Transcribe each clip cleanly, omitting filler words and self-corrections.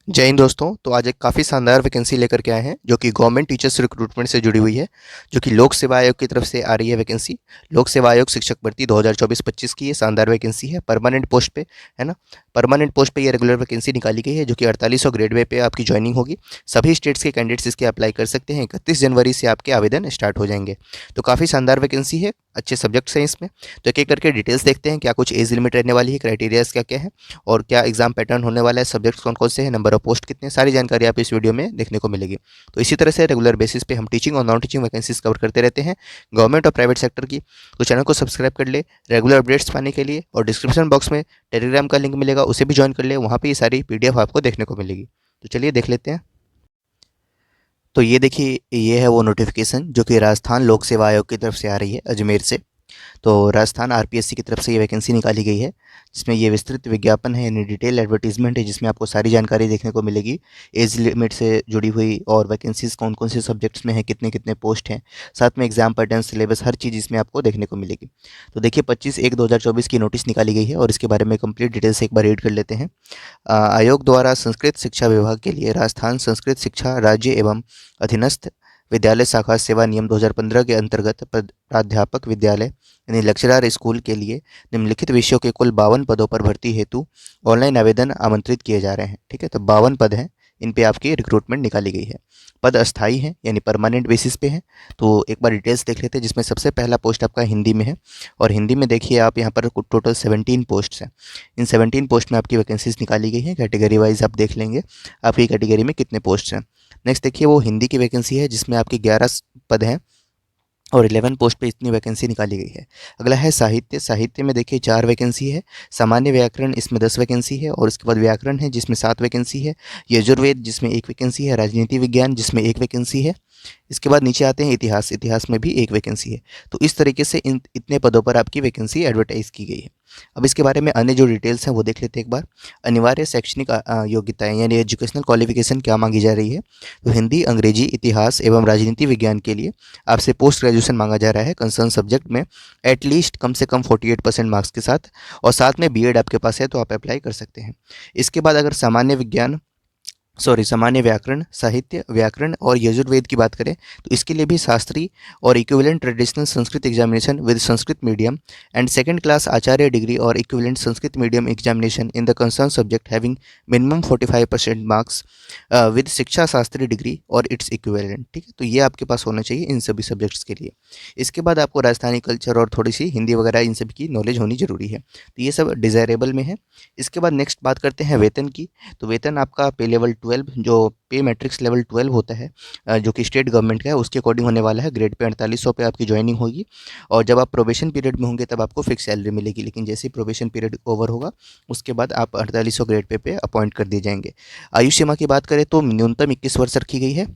जय हिंद दोस्तों। तो आज एक काफ़ी शानदार वैकेंसी लेकर के आए हैं जो कि गवर्नमेंट टीचर्स रिक्रूटमेंट से जुड़ी हुई है, जो कि लोक सेवा आयोग की तरफ से आ रही है वैकेंसी। लोक सेवा आयोग शिक्षक भर्ती 2024-25 की ये शानदार वैकेंसी है, परमानेंट पोस्ट पे, है ना। परमानेंट पोस्ट पे ये रेगुलर वैकेंसी निकाली गई है जो कि 4800 ग्रेड वे पे आपकी ज्वाइनिंग होगी। सभी स्टेट्स के कैंडिडेट्स इसके अप्लाई कर सकते हैं। 31 जनवरी से आपके आवेदन स्टार्ट हो जाएंगे। तो काफ़ी शानदार वैकेंसी है, अच्छे सब्जेक्ट्स हैं इसमें। तो एक एक करके डिटेल्स देखते हैं, क्या कुछ एज लिमिट रहने वाली है, क्राइटेरियाज क्या क्या है और क्या एग्जाम पैटर्न होने वाला है, सब्जेक्ट्स कौन कौन से हैं, नंबर ऑफ पोस्ट कितने, सारी जानकारी आप इस वीडियो में देखने को मिलेगी। तो इसी तरह से रेगुलर बेसिस पे हम टीचिंग और नॉन टीचिंग वैकेंसीज कवर करते रहते हैं, गवर्नमेंट और प्राइवेट सेक्टर की। तो चैनल को सब्सक्राइब कर ले रेगुलर अपडेट्स पाने के लिए, और डिस्क्रिप्शन बॉक्स में टेलीग्राम का लिंक मिलेगा, उसे भी ज्वाइन कर ले, वहाँ पर ये सारी PDF आपको देखने को मिलेगी। तो चलिए देख लेते हैं। तो ये देखिए, ये है वो नोटिफिकेशन जो कि राजस्थान लोक सेवा आयोग की तरफ से आ रही है अजमेर से। तो राजस्थान RPSC की तरफ से ये वैकेंसी निकाली गई है, जिसमें ये विस्तृत विज्ञापन है, यानी डिटेल एडवर्टीजमेंट है, जिसमें आपको सारी जानकारी देखने को मिलेगी, एज लिमिट से जुड़ी हुई, और वैकेंसीज कौन कौन से सब्जेक्ट्स में है, कितने कितने पोस्ट हैं, साथ में एग्जाम पैटर्न, सिलेबस, हर चीज़ इसमें आपको देखने को मिलेगी। तो देखिए 25/1/2024 की नोटिस निकाली गई है और इसके बारे में कंप्लीट डिटेल्स एक बार रीड कर लेते हैं। आयोग द्वारा संस्कृत शिक्षा विभाग के लिए राजस्थान संस्कृत शिक्षा राज्य एवं अधीनस्थ विद्यालय शाखा सेवा नियम 2015 के अंतर्गत प्राध्यापक विद्यालय यानी लेक्चरर स्कूल के लिए निम्नलिखित विषयों के कुल 52 पदों पर भर्ती हेतु ऑनलाइन आवेदन आमंत्रित किए जा रहे हैं। ठीक है, तो 52 पद हैं, इन पे आपकी रिक्रूटमेंट निकाली गई है। पद अस्थाई हैं, यानी परमानेंट बेसिस पे हैं। तो एक बार डिटेल्स देख लेते हैं, जिसमें सबसे पहला पोस्ट आपका हिंदी में है, और हिंदी में देखिए आप यहाँ पर टोटल 17 पोस्ट हैं। इन 17 पोस्ट में आपकी वैकेंसीज निकाली गई हैं। कैटेगरी वाइज आप देख लेंगे आपकी कैटेगरी में कितने पोस्ट हैं। नेक्स्ट देखिए, वो हिंदी की वैकेंसी है जिसमें आपके 11 पद हैं और 11 पोस्ट पे इतनी वैकेंसी निकाली गई है। अगला है साहित्य। साहित्य में देखिए 4 वैकेंसी है। सामान्य व्याकरण, इसमें 10 वैकेंसी है, और उसके बाद व्याकरण है जिसमें 7 वैकेंसी है। यजुर्वेद जिसमें 1 वैकेंसी है। राजनीति विज्ञान जिसमें 1 वैकेंसी है। इसके बाद नीचे आते हैं इतिहास। इतिहास में भी 1 वैकेंसी है। तो इस तरीके से इतने पदों पर आपकी वैकेंसी एडवर्टाइज की गई है। अब इसके बारे में अन्य जो डिटेल्स हैं वो देख लेते हैं एक बार। अनिवार्य शैक्षणिक योग्यताएं यानी एजुकेशनल क्वालिफिकेशन क्या मांगी जा रही है। तो हिंदी, अंग्रेजी, इतिहास एवं राजनीति विज्ञान के लिए आपसे पोस्ट ग्रेजुएशन मांगा जा रहा है कंसर्न सब्जेक्ट में, एटलीस्ट कम से कम 48% मार्क्स के साथ, और साथ में B.Ed आपके पास है तो आप अप्लाई कर सकते हैं। इसके बाद अगर सामान्य व्याकरण, साहित्य, व्याकरण और यजुर्वेद की बात करें तो इसके लिए भी शास्त्री और equivalent traditional Sanskrit examination with Sanskrit medium and second class Acharya degree और equivalent Sanskrit medium examination in the concern subject having minimum 45% marks with Shiksha Shastri degree और इट्स इक्विवेलेंट। ठीक है, तो ये आपके पास होना चाहिए इन सभी सब्जेक्ट्स के लिए। इसके बाद आपको राजस्थानी कल्चर और थोड़ी सी हिंदी वगैरह इन सभी की नॉलेज होनी जरूरी है। तो ये सब डिज़ायरेबल में है। इसके बाद नेक्स्ट बात करते हैं वेतन की। तो वेतन आपका पे लेवल 12, जो पे मैट्रिक्स लेवल 12 होता है, जो कि स्टेट गवर्नमेंट का है, उसके अकॉर्डिंग होने वाला है। ग्रेड पे 4800 पे आपकी ज्वाइनिंग होगी, और जब आप प्रोबेशन पीरियड में होंगे तब आपको फिक्स सैलरी मिलेगी, लेकिन जैसे ही प्रोबेशन पीरियड ओवर होगा उसके बाद आप 4800 ग्रेड पे अपॉइंट कर दिए जाएंगे। आयु सीमा की बात करें तो न्यूनतम 21 वर्ष रखी गई है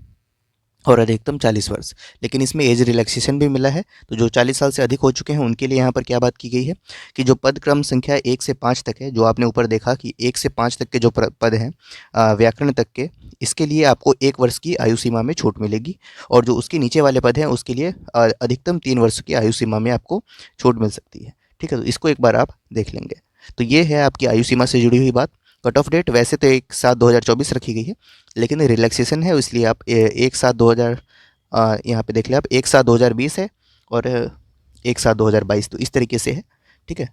और अधिकतम 40 वर्ष, लेकिन इसमें एज रिलैक्सेशन भी मिला है। तो जो 40 साल से अधिक हो चुके हैं उनके लिए यहाँ पर क्या बात की गई है कि जो पद क्रम संख्या 1 से 5 तक है, जो आपने ऊपर देखा कि 1 से 5 तक के जो पद हैं व्याकरण तक के, इसके लिए आपको 1 वर्ष की आयु सीमा में छूट मिलेगी, और जो उसके नीचे वाले पद हैं उसके लिए अधिकतम 3 वर्ष की आयु सीमा में आपको छूट मिल सकती है। ठीक है, तो इसको एक बार आप देख लेंगे। तो ये है आपकी आयु सीमा से जुड़ी हुई बात। कट ऑफ डेट वैसे तो 1/7/2024 रखी गई है, लेकिन रिलैक्सेशन है, इसलिए आप 1/7/2000 यहाँ पे देख लें आप, 1/7/2020 है और 1/7/2022, तो इस तरीके से है। ठीक है,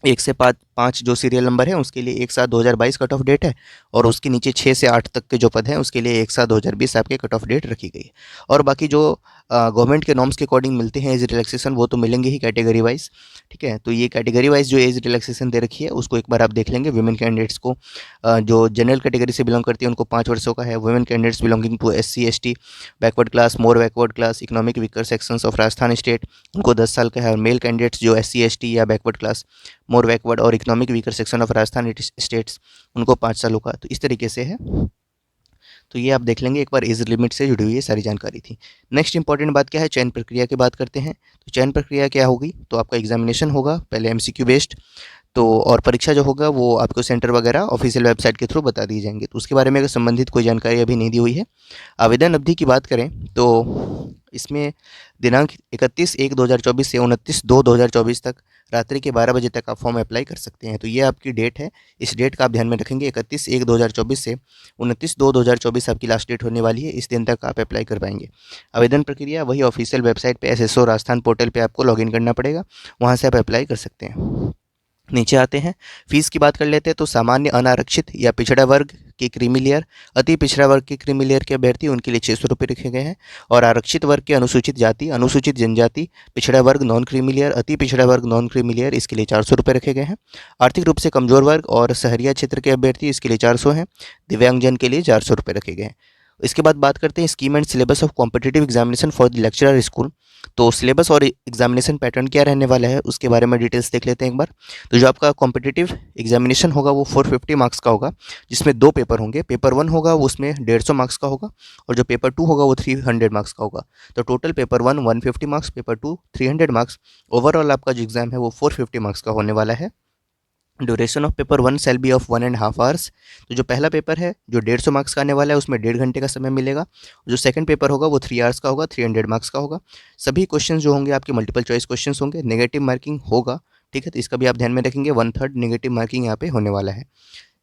1 से 5 जो सीरियल नंबर है उसके लिए 1/7/2022 कट ऑफ डेट है, और उसके नीचे 6 से 8 तक के जो पद हैं उसके लिए 1/7/2020 आपके कट ऑफ डेट रखी गई है। और बाकी जो गवर्नमेंट के नॉर्म्स के अकॉर्डिंग मिलते हैं एज रिलैक्सेशन, वो तो मिलेंगे ही कैटेगरी वाइज। ठीक है, तो ये कैटेगरी वाइज जो एज रिलैक्सेशन दे रखी है उसको एक बार आप देख लेंगे। वुमेन कैंडिडेट्स को जो जनरल कैटेगरी से बिलोंग करती है उनको 5 वर्षों का है। Women candidates belonging to SC ST backward class, more backward class, economic weaker sections of Rajasthan state, उनको 10 साल का है। और मेल कैंडिडेट्स जो SC ST या बैकवर्ड क्लास, मोर बैकवर्ड और economic weaker section of Rajasthan states, उनको 5 सालों का। तो इस तरीके से है। तो ये आप देख लेंगे एक बार, एज लिमिट से जुड़ी हुई ये सारी जानकारी थी। नेक्स्ट इंपॉर्टेंट बात क्या है, चयन प्रक्रिया की बात करते हैं। तो चयन प्रक्रिया क्या होगी, तो आपका एग्जामिनेशन होगा पहले MCQ बेस्ड, तो और परीक्षा जो होगा वो आपको सेंटर वगैरह ऑफिशियल वेबसाइट के थ्रू बता दिए जाएंगे। तो उसके बारे में अगर संबंधित कोई जानकारी अभी नहीं दी हुई है। आवेदन अवधि की बात करें तो इसमें दिनांक 31/1/2024 से 29/2/2024 तक रात्रि के 12 बजे तक आप फॉर्म अप्लाई कर सकते हैं। तो ये आपकी डेट है, इस डेट का आप ध्यान में रखेंगे। 31/1/2024 से 29/2/2024 आपकी लास्ट डेट होने वाली है। इस दिन तक आप अप्लाई कर पाएंगे। आवेदन प्रक्रिया वही ऑफिशियल वेबसाइट पे एसएसओ राजस्थान पोर्टल पे आपको लॉगिन करना पड़ेगा, वहाँ से आप अप्लाई कर सकते हैं। नीचे आते हैं, फीस की बात कर लेते हैं। तो सामान्य अनारक्षित या पिछड़ा वर्ग के क्रीमी लेयर, अति पिछड़ा वर्ग के क्रीमी लेयर के अभ्यर्थी उनके लिए 600 रुपये रखे गए हैं। और आरक्षित वर्ग के अनुसूचित जाति, अनुसूचित जनजाति, पिछड़ा वर्ग नॉन क्रीमी लेयर, अति पिछड़ा वर्ग नॉन क्रीमी लेयर, इसके लिए 400 रुपये रखे गए हैं। आर्थिक रूप से कमजोर वर्ग और शहरिया क्षेत्र के अभ्यर्थी, इसके लिए 400 हैं। दिव्यांगजन के लिए 400 रुपये रखे गए हैं। इसके बाद बात करते हैं scheme and syllabus of competitive examination for the lecturer school. तो सिलेबस और एग्जामिनेशन पैटर्न क्या रहने वाला है उसके बारे में डिटेल्स देख लेते हैं एक बार। तो जो आपका कॉम्पिटिटिव एग्जामिनेशन होगा वो 450 मार्क्स का होगा, जिसमें 2 पेपर होंगे। पेपर 1 होगा वो उसमें 150 मार्क्स का होगा, और जो पेपर 2 होगा वो 300 मार्क्स का होगा। तो total paper 1 150 marks, paper 2 300 marks, overall आपका जो एग्जाम है वो 450 मार्क्स का होने वाला है। Duration of paper 1 shall be of 1.5 hours. तो जो पहला पेपर है जो 150 मार्क्स का आने वाला है उसमें 1.5 घंटे का समय मिलेगा। जो सेकंड पेपर होगा वो 3 आवर्स का होगा, 300 मार्क्स का होगा। सभी क्वेश्चन जो होंगे आपके मल्टीपल चॉइस क्वेश्चन होंगे, नेगेटिव मार्किंग होगा, ठीक है। तो इसका भी आप ध्यान में रखेंगे, 1/3 नेगेटिव मार्किंग यहाँ पे होने वाला है।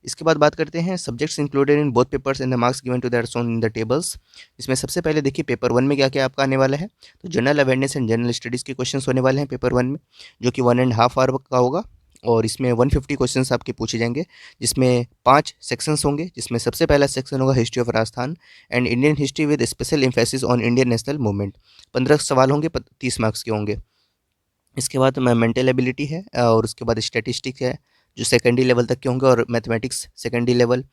इसके बाद बात करते हैं subjects included in both papers and the marks given to that shown in the tables. इसमें सबसे पहले देखिए पेपर 1 में क्या क्या आपका आने वाला है। तो general awareness and general studies के क्वेश्चंस होने वाले हैं पेपर 1 में, जो कि 1.5 आवर का होगा। और इसमें 150 क्वेश्चंस आपके पूछे जाएंगे, जिसमें 5 सेक्शंस होंगे। जिसमें सबसे पहला सेक्शन होगा history of Rajasthan and Indian history with special emphasis on Indian national movement. 15 सवाल होंगे, 30 मार्क्स के होंगे। इसके बाद मेंटल एबिलिटी है, और उसके बाद स्टैटिस्टिक्स है जो सेकेंडरी लेवल तक के होंगे, और mathematics secondary level,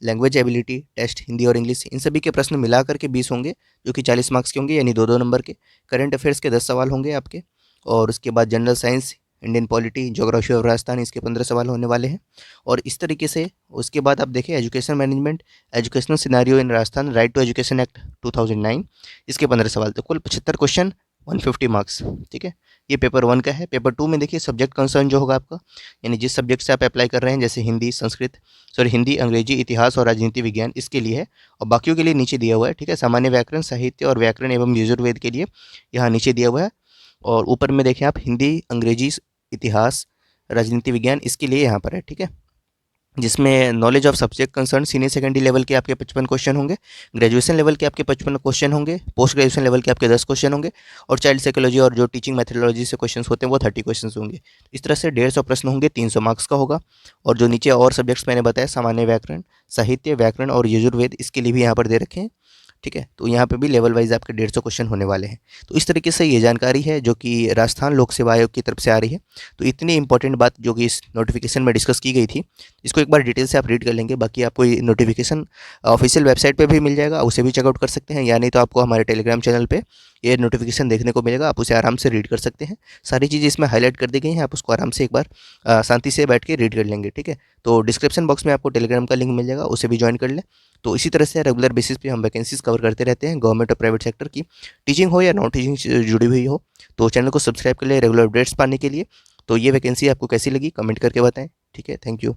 language ability test Hindi और इंग्लिश, इन सभी के प्रश्न मिला करके 20 होंगे, जो कि 40 मार्क्स के होंगे, यानी 2-2 नंबर के। करंट अफेयर्स के 10 सवाल होंगे आपके। और उसके बाद general science, Indian polity, geography of Rajasthan, इसके 15 सवाल होने वाले हैं। और इस तरीके से उसके बाद आप देखें education management, educational scenario in Rajasthan, right to education act 2009, इसके 15 सवाल। तो कुल 75 क्वेश्चन, 150 मार्क्स, ठीक है। ये पेपर 1 का है। पेपर 2 में देखिए सब्जेक्ट कंसर्न जो होगा आपका, यानी जिस सब्जेक्ट से आप अप्लाई कर रहे हैं, जैसे हिंदी, अंग्रेजी, इतिहास और राजनीति विज्ञान, इसके लिए है। और बाकियों के लिए नीचे दिया हुआ है, ठीक है। सामान्य व्याकरण, साहित्य और व्याकरण एवं यजुर्वेद के लिए यहाँ नीचे दिया हुआ है। और ऊपर में देखें आप हिंदी, अंग्रेजी, इतिहास, राजनीति विज्ञान, इसके लिए यहाँ पर है, ठीक है। जिसमें knowledge of subject concern senior secondary level के आपके 55 क्वेश्चन होंगे, ग्रेजुएशन लेवल के आपके 55 क्वेश्चन होंगे, पोस्ट ग्रेजुएशन लेवल के आपके 10 क्वेश्चन होंगे, और चाइल्ड साइकोलॉजी और जो टीचिंग मेथोडोलॉजी से क्वेश्चन होते हैं वो 30 क्वेश्चन होंगे। इस तरह से 150 प्रश्न होंगे, 300 मार्क्स का होगा। और जो नीचे और सब्जेक्ट्स मैंने बताया, सामान्य व्याकरण, साहित्य, व्याकरण और यजुर्वेद, इसके लिए भी यहाँ पर दे रखे हैं, ठीक है। तो यहाँ पे भी लेवल वाइज आपके 150 क्वेश्चन होने वाले हैं। तो इस तरीके से ये जानकारी है जो कि राजस्थान लोक सेवा आयोग की तरफ से आ रही है। तो इतनी इंपॉर्टेंट बात जो कि इस नोटिफिकेशन में डिस्कस की गई थी, इसको एक बार डिटेल से आप रीड कर लेंगे। बाकी आपको ये नोटिफिकेशन ऑफिशियल वेबसाइट पे भी मिल जाएगा, उसे भी चेकआउट कर सकते हैं, या नहीं तो आपको हमारे टेलीग्राम चैनल पे ये नोटिफिकेशन देखने को मिलेगा, आप उसे आराम से रीड कर सकते हैं। सारी चीज़ें इसमें हाईलाइट कर दी गई हैं, आप उसको आराम से एक बार शांति से बैठ के रीड कर लेंगे, ठीक है। तो डिस्क्रिप्शन बॉक्स में आपको टेलीग्राम का लिंक मिल जाएगा, उसे भी ज्वाइन कर लें। तो इसी तरह से रेगुलर बेसिस पे हम वैकेंसीज कवर करते रहते हैं, गवर्नमेंट और प्राइवेट सेक्टर की, टीचिंग हो या नॉन टीचिंग से जुड़ी हुई हो। तो चैनल को सब्सक्राइब कर ले रेगुलर अपडेट्स पाने के लिए। तो ये वैकेंसी आपको कैसी लगी कमेंट करके बताएं, ठीक है। Thank you.